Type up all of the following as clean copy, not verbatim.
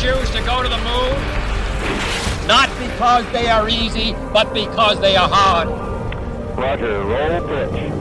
choose to go to the moon? Not because they are easy, but because they are hard. Roger, roll pitch.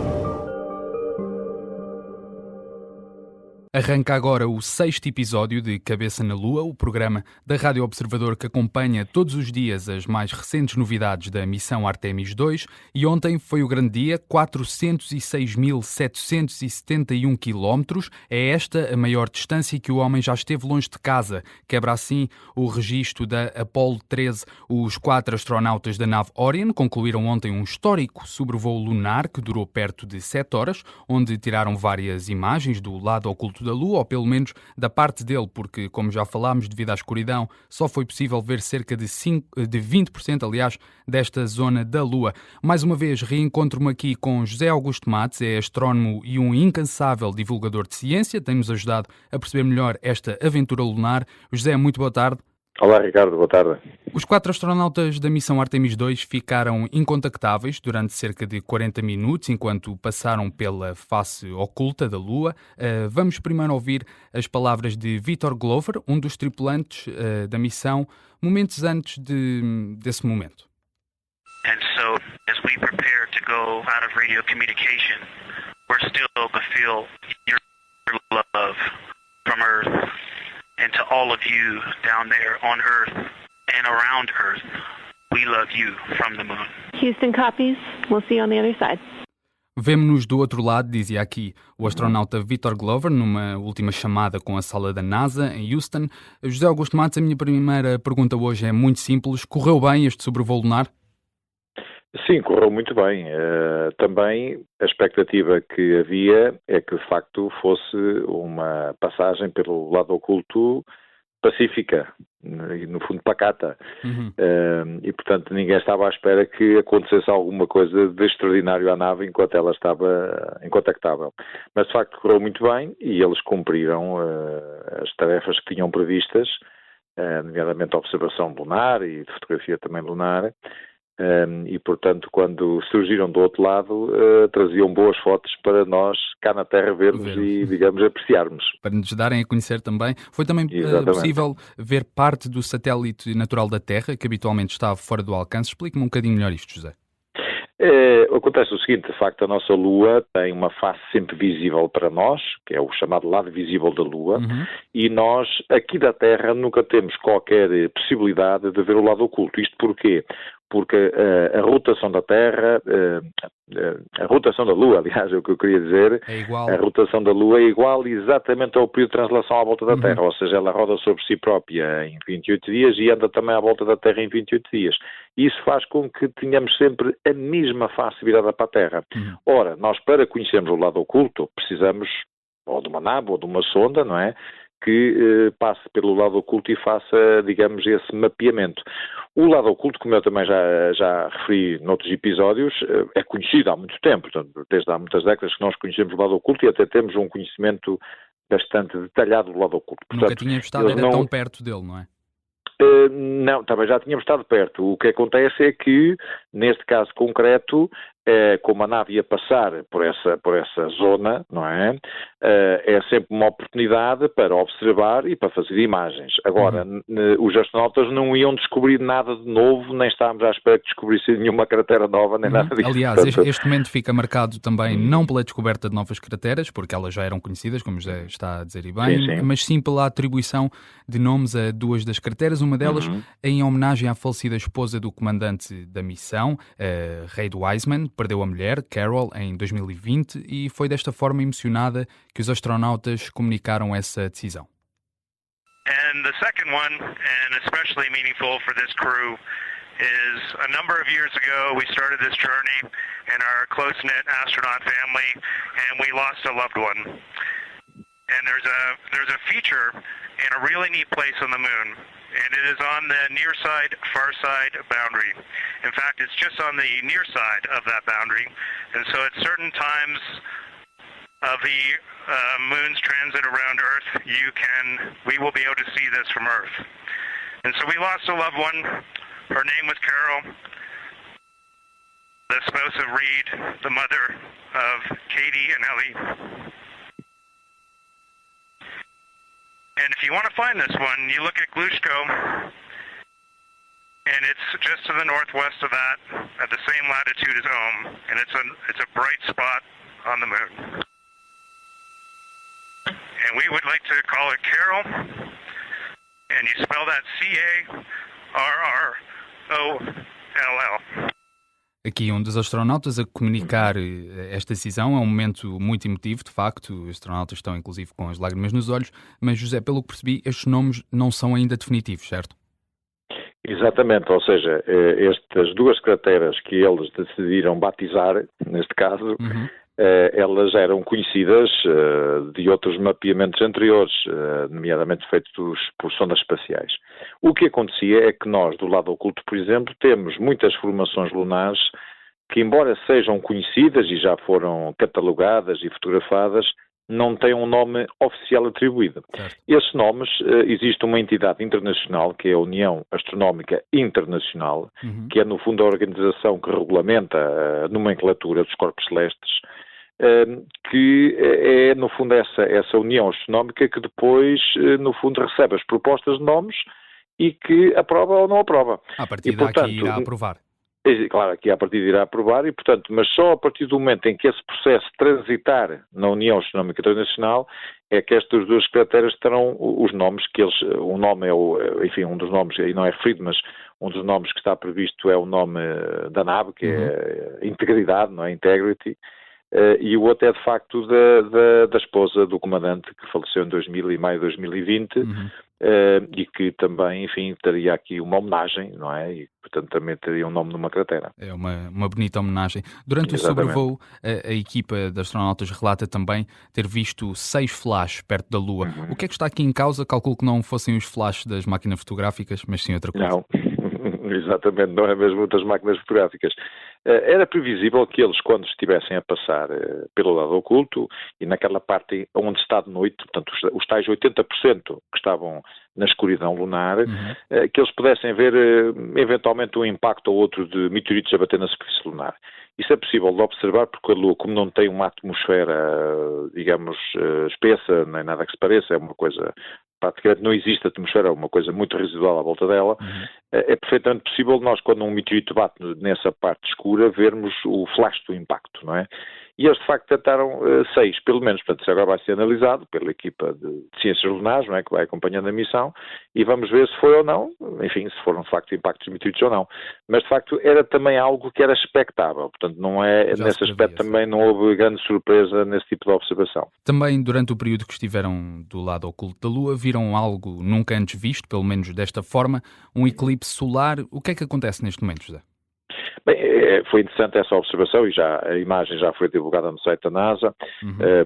Arranca agora o 6º episódio de Cabeça na Lua, o programa da Rádio Observador que acompanha todos os dias as mais recentes novidades da missão Artemis II, e ontem foi o grande dia, 406.771 quilómetros. É esta a maior distância que o homem já esteve longe de casa. Quebra assim o registro da Apollo 13. Os 4 astronautas da nave Orion concluíram ontem um histórico sobrevoo lunar que durou perto de 7 horas, onde tiraram várias imagens do lado oculto da Lua, ou pelo menos da parte dele, porque, como já falámos, devido à escuridão, só foi possível ver cerca de 20%, aliás, desta zona da Lua. Mais uma vez, reencontro-me aqui com José Augusto Matos, é astrónomo e um incansável divulgador de ciência, tem-nos ajudado a perceber melhor esta aventura lunar. José, muito boa tarde. Olá, Ricardo, boa tarde. Os 4 astronautas da missão Artemis II ficaram incontactáveis durante cerca de 40 minutos, enquanto passaram pela face oculta da Lua. Vamos primeiro ouvir as palavras de Victor Glover, um dos tripulantes da missão, momentos antes desse momento. And so, as we prepare to go out of radio communication, we're still to feel your love from Earth. And to all of you down there on Earth and around Earth, we love you from the moon. Houston copies. We'll see you on the other side. Vemo-nos do outro lado, dizia aqui o astronauta Victor Glover, numa última chamada com a sala da NASA em Houston. José Augusto Matos, a minha primeira pergunta hoje é muito simples. Correu bem este sobrevoo lunar? Sim, correu muito bem. Também a expectativa que havia é que, de facto, fosse uma passagem pelo lado oculto pacífica, e no fundo pacata. E, portanto, ninguém estava à espera que acontecesse alguma coisa de extraordinário à nave enquanto ela estava incontactável. Mas, de facto, correu muito bem e eles cumpriram as tarefas que tinham previstas, nomeadamente a observação lunar e de fotografia também lunar. E, portanto, quando surgiram do outro lado, traziam boas fotos para nós, cá na Terra, vermos e, digamos, apreciarmos. Para nos darem a conhecer também. Foi também possível ver parte do satélite natural da Terra, que habitualmente estava fora do alcance. Explique-me um bocadinho melhor isto, José. Acontece o seguinte, de facto a nossa Lua tem uma face sempre visível para nós, que é o chamado lado visível da Lua, e nós aqui da Terra nunca temos qualquer possibilidade de ver o lado oculto. Isto porquê? Porque a rotação da Terra, a rotação da Lua, aliás, é o que eu queria dizer, a rotação da Lua é igual exatamente ao período de translação à volta da Terra, ou seja, ela roda sobre si própria em 28 dias e anda também à volta da Terra em 28 dias. Isso faz com que tenhamos sempre a mesma face virada para a Terra. Ora, nós para conhecermos o lado oculto precisamos ou de uma nave ou de uma sonda, não é? Que passe pelo lado oculto e faça, digamos, esse mapeamento. O lado oculto, como eu também já referi noutros episódios, é conhecido há muito tempo, portanto, desde há muitas décadas que nós conhecemos o lado oculto e até temos um conhecimento bastante detalhado do lado oculto. Portanto, nunca tínhamos estado tão perto dele, não é? Não, também já tínhamos estado perto. O que acontece é que, neste caso concreto, como a nave ia passar por essa zona, não é? É sempre uma oportunidade para observar e para fazer imagens. Agora, os astronautas não iam descobrir nada de novo, nem estávamos à espera que descobrissem nenhuma cratera nova, nem nada disso. Aliás, este momento fica marcado também não pela descoberta de novas crateras, porque elas já eram conhecidas, como já está a dizer e bem, mas sim pela atribuição de nomes a 2 das crateras, uma delas em homenagem à falecida esposa do comandante da missão, Reid Wiseman. Perdeu a mulher, Carol, em 2020, e foi desta forma emocionada que os astronautas comunicaram essa decisão. And the second one, and especially meaningful for this crew, is a number of years ago we started this journey in our close-knit astronaut family, and we lost a loved one. And there's a feature in a really neat place on the moon. And it is on the near side, far side boundary. In fact, it's just on the near side of that boundary. And so at certain times of the moon's transit around Earth, we will be able to see this from Earth. And so we lost a loved one. Her name was Carol, the spouse of Reed, the mother of Katie and Ellie. And if you want to find this one, you look at Glushko, and it's just to the northwest of that, at the same latitude as Ohm, and it's a bright spot on the moon. And we would like to call it Carol, and you spell that Carrorl. Aqui um dos astronautas a comunicar esta decisão. É um momento muito emotivo, de facto. Os astronautas estão inclusive com as lágrimas nos olhos. Mas, José, pelo que percebi, estes nomes não são ainda definitivos, certo? Exatamente, ou seja, estas duas crateras que eles decidiram batizar, neste caso, elas eram conhecidas de outros mapeamentos anteriores, nomeadamente feitos por sondas espaciais. O que acontecia é que nós, do lado oculto, por exemplo, temos muitas formações lunares que, embora sejam conhecidas e já foram catalogadas e fotografadas, não têm um nome oficial atribuído. Certo. Esses nomes, existe uma entidade internacional, que é a União Astronómica Internacional, que é, no fundo, a organização que regulamenta a nomenclatura dos corpos celestes, que é, no fundo, essa União Astronómica que depois, no fundo, recebe as propostas de nomes e que aprova ou não aprova. A partir daqui irá aprovar. Claro, aqui a partir irá aprovar, e, portanto, mas só a partir do momento em que esse processo transitar na União Astronómica Internacional é que estas duas crateras terão os nomes que eles, um nome é enfim, um dos nomes, e não é referido, mas um dos nomes que está previsto é o nome da nave, que é Integridade, não é? Integrity, e o outro é, de facto, da esposa do comandante, que faleceu em maio de 2020, e que também, enfim, teria aqui uma homenagem, não é? E, portanto, também teria um nome numa cratera. É uma bonita homenagem. Durante o sobrevoo, a equipa de astronautas relata também ter visto 6 flashes perto da Lua. O que é que está aqui em causa? Calculo que não fossem os flashes das máquinas fotográficas, mas sim outra coisa. Não. Exatamente, não é mesmo das máquinas fotográficas. Era previsível que eles, quando estivessem a passar pelo lado oculto e naquela parte onde está de noite, portanto, os tais 80% que estavam na escuridão lunar, que eles pudessem ver eventualmente um impacto ou outro de meteoritos a bater na superfície lunar. Isso é possível de observar porque a Lua, como não tem uma atmosfera, digamos, espessa, nem nada que se pareça, é uma coisa, praticamente não existe atmosfera, é uma coisa muito residual à volta dela, é perfeitamente possível nós, quando um meteorito bate nessa parte escura, vermos o flash do impacto, não é? E eles, de facto, tentaram 6, pelo menos. Portanto, isso agora vai ser analisado pela equipa de ciências lunares, não é, que vai acompanhando a missão, e vamos ver se foi ou não, enfim, se foram, de facto, impactos de meteoritos ou não. Mas, de facto, era também algo que era expectável. Portanto, não é, nesse aspecto também não houve grande surpresa nesse tipo de observação. Também, durante o período que estiveram do lado oculto da Lua, viram algo nunca antes visto, pelo menos desta forma, um eclipse solar. O que é que acontece neste momento, José? Bem, foi interessante essa observação e a imagem já foi divulgada no site da NASA.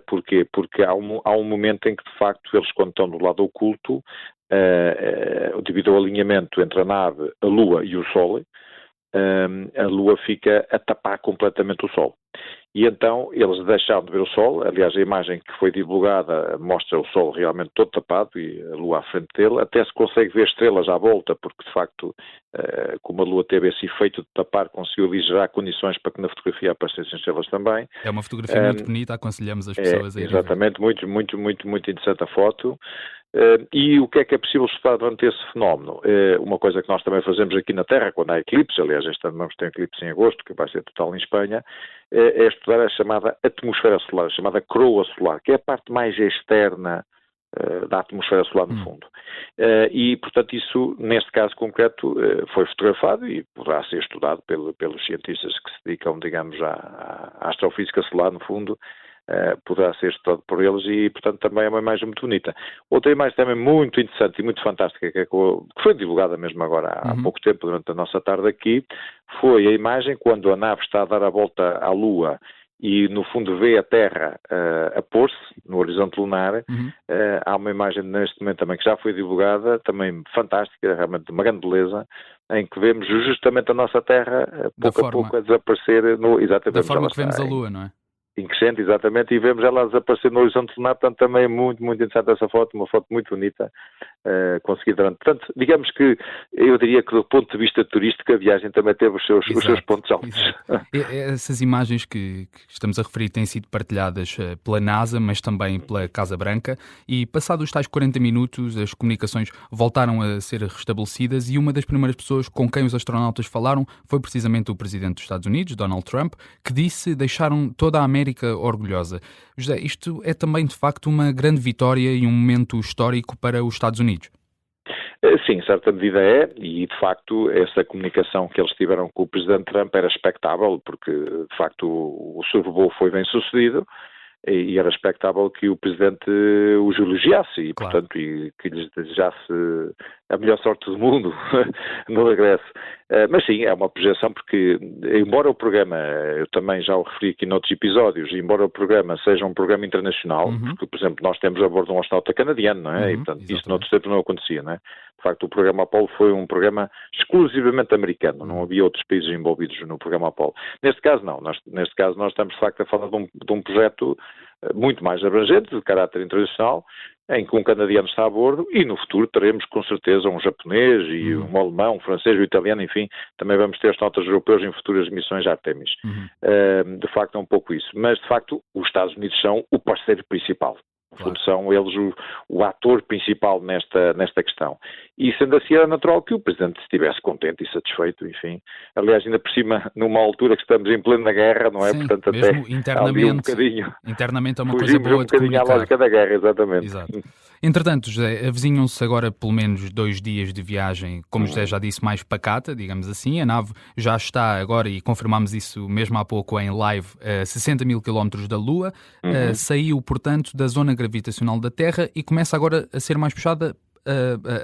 Porquê? Porque há um momento em que, de facto, eles, quando estão do lado oculto, devido ao alinhamento entre a nave, a Lua e o Sol, a Lua fica a tapar completamente o Sol. E então eles deixaram de ver o Sol. Aliás, a imagem que foi divulgada mostra o Sol realmente todo tapado e a Lua à frente dele. Até se consegue ver estrelas à volta, porque de facto, como a Lua teve esse efeito de tapar, conseguiu ali gerar condições para que na fotografia aparecessem estrelas também. É uma fotografia muito bonita, aconselhamos as pessoas a irem ver. Exatamente, muito interessante a foto. E o que é possível estudar durante esse fenómeno? Uma coisa que nós também fazemos aqui na Terra, quando há eclipses, aliás, este ano vamos ter um eclipse em agosto, que vai ser total em Espanha, é estudar a chamada atmosfera solar, a chamada coroa solar, que é a parte mais externa da atmosfera solar, no fundo. E, portanto, isso, neste caso concreto, foi fotografado e poderá ser estudado pelos cientistas que se dedicam, digamos, à astrofísica solar, no fundo, poderá ser estudado por eles e, portanto, também é uma imagem muito bonita. Outra imagem também muito interessante e muito fantástica, que foi divulgada mesmo agora há pouco tempo, durante a nossa tarde aqui, foi a imagem quando a nave está a dar a volta à Lua e, no fundo, vê a Terra a pôr-se no horizonte lunar. Há uma imagem neste momento também que já foi divulgada, também fantástica, realmente de uma grande beleza, em que vemos justamente a nossa Terra pouco a pouco a desaparecer. Exatamente, da forma que vemos a Lua, não é? Em crescente, exatamente, e vemos ela desaparecer no horizonte lunar. Portanto, também é muito interessante essa foto, uma foto muito bonita, conseguir durante. Portanto, digamos que eu diria que do ponto de vista turístico a viagem também teve os seus pontos altos. Essas imagens que estamos a referir têm sido partilhadas pela NASA, mas também pela Casa Branca, e passados os tais 40 minutos as comunicações voltaram a ser restabelecidas e uma das primeiras pessoas com quem os astronautas falaram foi precisamente o Presidente dos Estados Unidos, Donald Trump, que disse deixaram toda a América orgulhosa. José, isto é também de facto uma grande vitória e um momento histórico para os Estados Unidos. Sim, em certa medida é, e de facto essa comunicação que eles tiveram com o Presidente Trump era expectável, porque de facto o Super Bowl foi bem sucedido e era expectável que o Presidente os elogiasse e, claro, portanto, e que lhes desejasse a melhor sorte do mundo no regresso. Mas sim, é uma projeção porque, embora o programa, eu também já o referi aqui noutros episódios, embora o programa seja um programa internacional, porque, por exemplo, nós temos a bordo um astronauta canadiano, não é? E, portanto, exatamente. isso noutros tempos não acontecia, não é? De facto, o programa Apollo foi um programa exclusivamente americano, não havia outros países envolvidos no programa Apollo. Neste caso, não. Neste caso, nós estamos, de facto, a falar de um projeto muito mais abrangente, de caráter internacional, em que um canadiano está a bordo e no futuro teremos com certeza um japonês e um alemão, um francês, um italiano, enfim, também vamos ter astronautas europeus em futuras missões Artemis. De facto é um pouco isso, mas de facto os Estados Unidos são o parceiro principal. No fundo, são eles o ator principal nesta questão. E sendo assim, era natural que o Presidente estivesse contente e satisfeito, enfim. Aliás, ainda por cima, numa altura que estamos em plena guerra, não é? Sim, portanto, mesmo até internamente, um bocadinho. Internamente é uma coisa boa um de bocadinho à comunicar. lógica da guerra, exatamente. Exato. Entretanto, José, avizinham-se agora pelo menos 2 dias de viagem, como José já disse, mais pacata, digamos assim. A nave já está agora, e confirmámos isso mesmo há pouco em live, a 60 mil quilómetros da Lua. Saiu, portanto, da zona gravitacional da Terra e começa agora a ser mais puxada,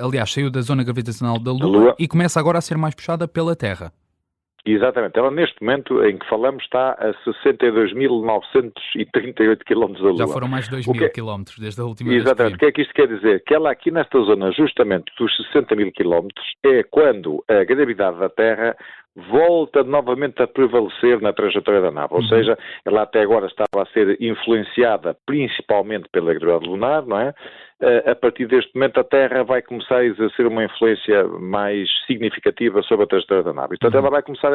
aliás, saiu da zona gravitacional da Lua e começa agora a ser mais puxada pela Terra. Exatamente. Ela, neste momento em que falamos, está a 62.938 km da Lua. Já foram mais de 2.000 km desde a última vez. Exatamente. O que é que isto quer dizer? Que ela aqui nesta zona, justamente dos 60 mil km, é quando a gravidade da Terra volta novamente a prevalecer na trajetória da nave. Ou seja, ela até agora estava a ser influenciada principalmente pela gravidade lunar, não é? A partir deste momento a Terra vai começar a exercer uma influência mais significativa sobre a trajetória da nave. Portanto, ela vai começar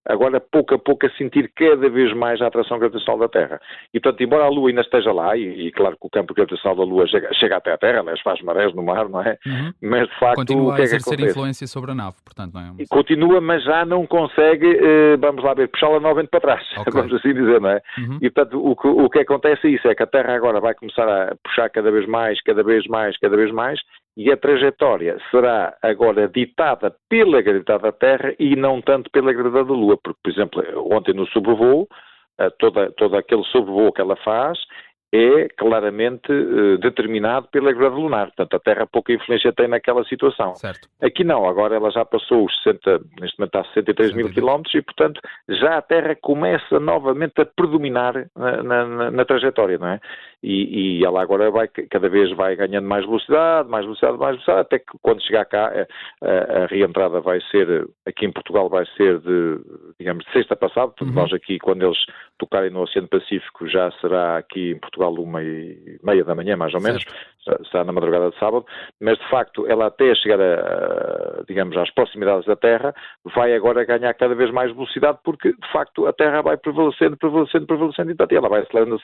agora, pouco a pouco, a sentir cada vez mais a atração gravitacional da Terra. E, portanto, embora a Lua ainda esteja lá, e claro que o campo gravitacional da Lua chega até a Terra, aliás, faz marés no mar, não é? Mas, de facto, continua o que a é que exercer acontece? influência sobre a nave, portanto, não é? Continua, mas já não consegue, vamos lá ver, puxá-la novamente para trás, vamos assim dizer, não é? E, portanto, o que acontece é isso, é que a Terra agora vai começar a puxar cada vez mais, e a trajetória será agora ditada pela gravidade da Terra e não tanto pela gravidade da Lua, porque, por exemplo, ontem no sobrevoo, todo aquele sobrevoo que ela faz é claramente determinado pela gravidade lunar. Portanto, a Terra pouca influência tem naquela situação. Certo. Aqui não, agora ela já passou os 60, neste momento está a 63 mil quilómetros e, portanto, já a Terra começa novamente a predominar na trajetória, não é? E ela agora cada vez vai ganhando mais velocidade, até que quando chegar cá, a reentrada vai ser, aqui em Portugal vai ser de sexta passada, portanto, nós aqui, quando eles tocarem no Oceano Pacífico, já será aqui em Portugal 1h30 da manhã, mais ou menos, será na madrugada de sábado, mas de facto ela até chegar às proximidades da Terra, vai agora ganhar cada vez mais velocidade, porque de facto a Terra vai prevalecendo, e ela vai acelerando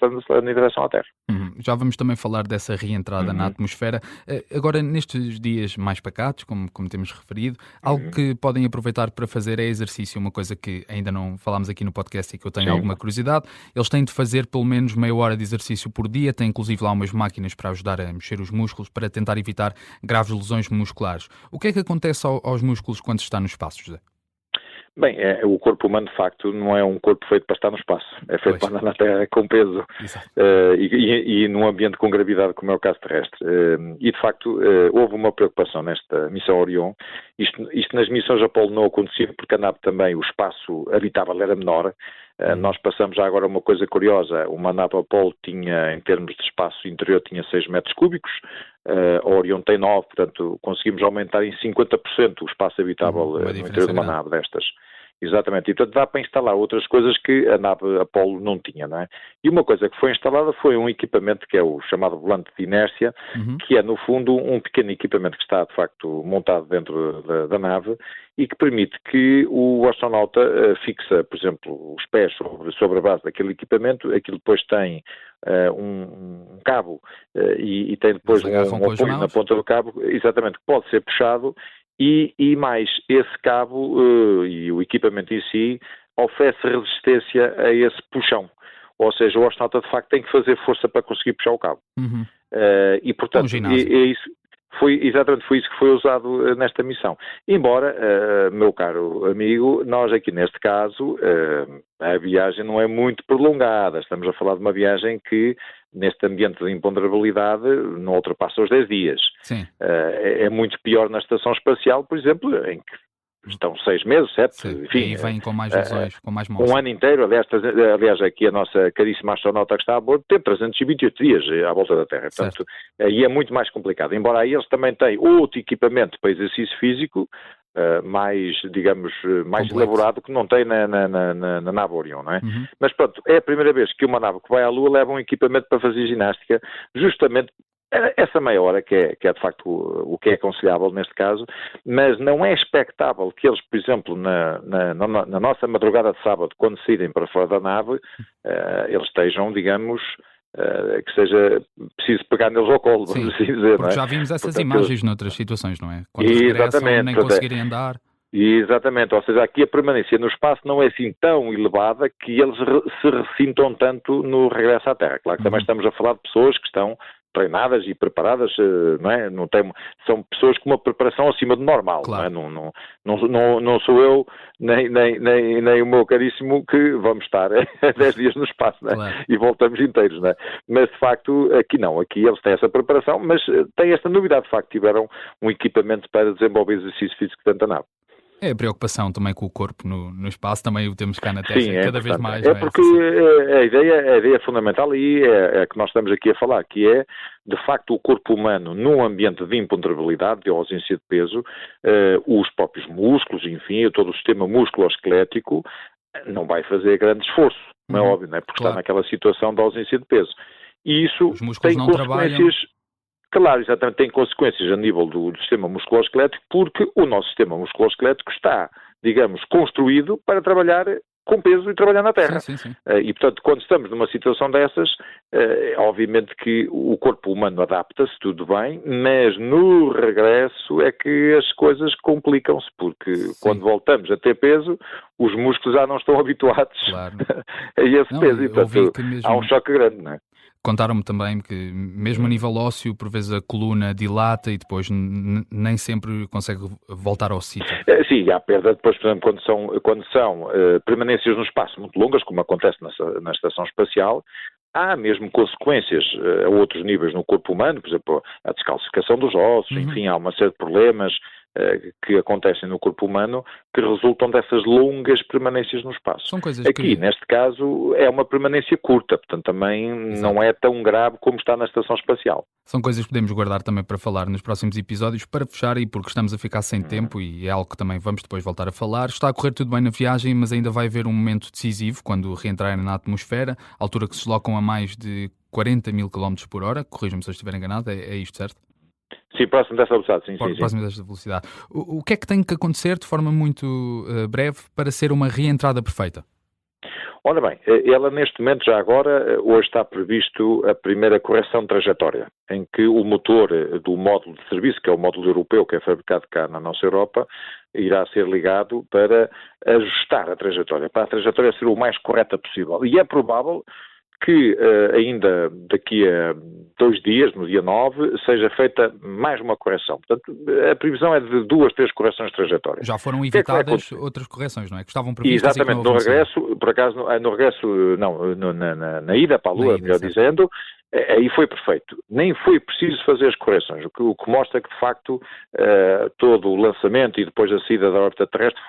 em direção à Terra. Já vamos também falar dessa reentrada na atmosfera. Agora, nestes dias mais pacatos, como temos referido, algo que podem aproveitar para fazer é exercício, uma coisa que ainda não falámos aqui no podcast e que eu tenho alguma curiosidade. Eles têm de fazer pelo menos meia hora de exercício por dia, têm inclusive lá umas máquinas para ajudar a mexer os músculos, para tentar evitar graves lesões musculares. O que é que acontece aos músculos quando se está no espaço, José? Bem, o corpo humano, de facto, não é um corpo feito para estar no espaço. É feito para andar na Terra com peso e num ambiente com gravidade, como é o caso terrestre. E, de facto, houve uma preocupação nesta missão Orion. Isto nas missões Apollo não acontecia, porque a nave também, o espaço habitável era menor. Nós passamos já agora uma coisa curiosa. Uma nave Apollo tinha, em termos de espaço interior, tinha 6 metros cúbicos. A Orion tem 9, portanto, conseguimos aumentar em 50% o espaço habitável no interior de uma nave destas. Exatamente, e portanto dá para instalar outras coisas que a nave Apollo não tinha, não é? E uma coisa que foi instalada foi um equipamento que é o chamado volante de inércia, que é no fundo um pequeno equipamento que está de facto montado dentro da nave e que permite que o astronauta fixa, por exemplo, os pés sobre a base daquele equipamento, aquilo depois tem um cabo e tem depois um apoio na ponta do cabo, exatamente, que pode ser puxado. E mais, esse cabo e o equipamento em si oferece resistência a esse puxão. Ou seja, o astronauta de facto tem que fazer força para conseguir puxar o cabo. E portanto, foi isso que foi usado nesta missão. Embora, meu caro amigo, nós aqui neste caso, a viagem não é muito prolongada. Estamos a falar de uma viagem que, neste ambiente de imponderabilidade, não ultrapassa os 10 dias. Sim. É muito pior na estação espacial, por exemplo, em que estão 6 meses, 7, sim. enfim. E vêm com mais lesões, com mais mortes. Um ano inteiro, aliás, aqui a nossa caríssima astronauta que está a bordo tem 328 dias à volta da Terra. Portanto, aí é muito mais complicado. Embora aí eles também têm outro equipamento para exercício físico, mais, digamos, mais elaborado que não tem na nave Orion, não é? Mas pronto, é a primeira vez que uma nave que vai à Lua leva um equipamento para fazer ginástica, justamente essa meia hora, que é de facto o que é aconselhável neste caso, mas não é expectável que eles, por exemplo, na nossa madrugada de sábado, quando saírem para fora da nave, eles estejam, digamos, que seja preciso pegar neles ao colo, vamos assim dizer. Porque não é? já vimos essas Portanto, imagens noutras situações, não é? Quando regressam, nem conseguirem andar. Exatamente, ou seja, aqui a permanência no espaço não é assim tão elevada que eles se ressintam tanto no regresso à Terra. Claro que também estamos a falar de pessoas que estão treinadas e preparadas, não é? São pessoas com uma preparação acima do normal, claro. Não é? Não sou eu, nem o meu caríssimo, que vamos estar 10 dias no espaço, não é? Claro. E voltamos inteiros, não é? Mas de facto, aqui não, aqui eles têm essa preparação, mas têm esta novidade, de facto, tiveram um equipamento para desenvolver exercício físico dentro da nave. É a preocupação também com o corpo no espaço, também o temos cá na Terra, sim, cada vez mais. É porque a ideia fundamental aí é que nós estamos aqui a falar, que é, de facto, o corpo humano num ambiente de imponderabilidade, de ausência de peso, os próprios músculos, enfim, todo o sistema musculoesquelético não vai fazer grande esforço, não é óbvio, não é? Porque está naquela situação de ausência de peso. E isso tem consequências... Claro, exatamente, tem consequências a nível do sistema musculoesquelético, porque o nosso sistema musculoesquelético está, digamos, construído para trabalhar com peso e trabalhar na Terra. Sim. E, portanto, quando estamos numa situação dessas, obviamente que o corpo humano adapta-se, tudo bem, mas no regresso é que as coisas complicam-se, porque quando voltamos a ter peso, os músculos já não estão habituados a esse peso. E, portanto, há um choque grande, não é? Contaram-me também que, mesmo a nível ósseo, por vezes a coluna dilata e depois nem sempre consegue voltar ao sítio. Sim, há perda depois, por exemplo, quando são permanências no espaço muito longas, como acontece na estação espacial, há mesmo consequências a outros níveis no corpo humano, por exemplo, a descalcificação dos ossos, enfim, há uma série de problemas que acontecem no corpo humano que resultam dessas longas permanências no espaço. São coisas Aqui, neste caso, é uma permanência curta, portanto também não é tão grave como está na estação espacial. São coisas que podemos guardar também para falar nos próximos episódios. Para fechar, e porque estamos a ficar sem tempo, e é algo que também vamos depois voltar a falar, está a correr tudo bem na viagem, mas ainda vai haver um momento decisivo quando reentrarem na atmosfera, altura que se deslocam a mais de 40 mil km por hora, corrijam-me se eu estiver enganado, é isto, certo? Sim, próximo dessa velocidade, sim. Próximo desta velocidade. O que é que tem que acontecer, de forma muito breve, para ser uma reentrada perfeita? Ora bem, ela neste momento, já agora, hoje está previsto a primeira correção de trajetória, em que o motor do módulo de serviço, que é o módulo europeu, que é fabricado cá na nossa Europa, irá ser ligado para ajustar a trajetória, para a trajetória ser o mais correta possível. E é provável que ainda daqui a 2 dias, no dia 9, seja feita mais uma correção. Portanto, a previsão é de 2, 3 correções de trajetória. Já foram evitadas outras correções, não é? Que estavam previstas. Exatamente, no regresso, por acaso, no regresso, não, na ida para a Lua, melhor dizendo, Aí foi perfeito. Nem foi preciso fazer as correções, o que mostra que, de facto, todo o lançamento e depois a saída da órbita terrestre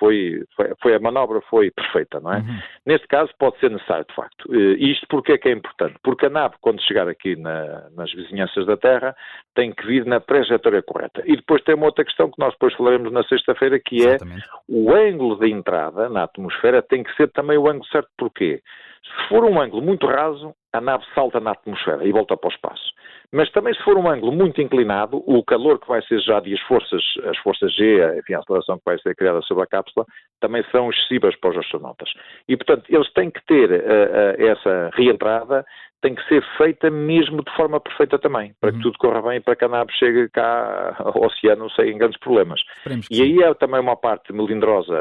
a manobra foi perfeita, não é? Uhum. Neste caso pode ser necessário, de facto. Isto porque é que é importante? Porque a nave, quando chegar aqui nas vizinhanças da Terra, tem que vir na trajetória correta. E depois tem uma outra questão que nós depois falaremos na sexta-feira, que Exatamente. é o ângulo de entrada na atmosfera tem que ser também o ângulo certo. Porquê? Se for um ângulo muito raso, a nave salta na atmosfera e volta para o espaço. Mas também se for um ângulo muito inclinado, o calor que vai ser gerado e as forças G, enfim, a aceleração que vai ser criada sobre a cápsula, também são excessivas para os astronautas. E, portanto, eles têm que ter essa reentrada, tem que ser feita mesmo de forma perfeita também, para que tudo corra bem e para que a nave chegue cá ao oceano sem grandes problemas. E aí é também uma parte melindrosa,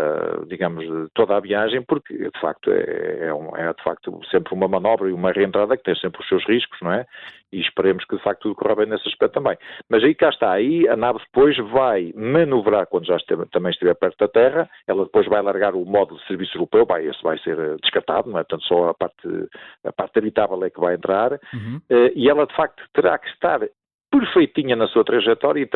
digamos, de toda a viagem, porque, de facto, é de facto sempre uma manobra e uma reentrada que tem sempre os seus riscos, não é? E esperemos que, de facto, tudo corra bem nesse aspecto também. Mas aí cá está, aí a nave depois vai manobrar quando já também estiver perto da Terra, ela depois vai largar o módulo de serviço europeu, esse vai ser descartado, não é? Portanto, só a parte habitável é que vai entrar, e ela, de facto, terá que estar perfeitinha na sua trajetória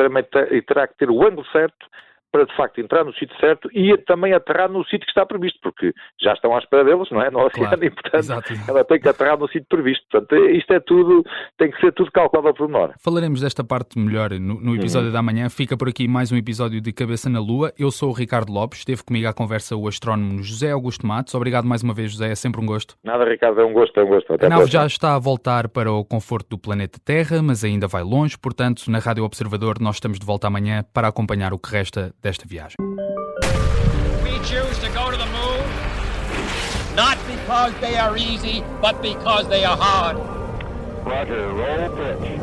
e terá que ter o ângulo certo para, de facto, entrar no sítio certo e também aterrar no sítio que está previsto, porque já estão à espera deles, não é? No oceano, claro. E, portanto, exato. Ela tem que aterrar no sítio previsto. Portanto, isto é tudo, tem que ser tudo calculado ao pormenor. Falaremos desta parte melhor no episódio da manhã. Fica por aqui mais um episódio de Cabeça na Lua. Eu sou o Ricardo Lopes, esteve comigo à conversa o astrónomo José Augusto Matos. Obrigado mais uma vez, José, é sempre um gosto. Nada, Ricardo, é um gosto. Até a nave já está a voltar para o conforto do planeta Terra, mas ainda vai longe, portanto, na Rádio Observador nós estamos de volta amanhã para acompanhar o que resta desta viagem. We choose to go to the moon, not because they are easy, but because they are hard. Roger, roll pitch.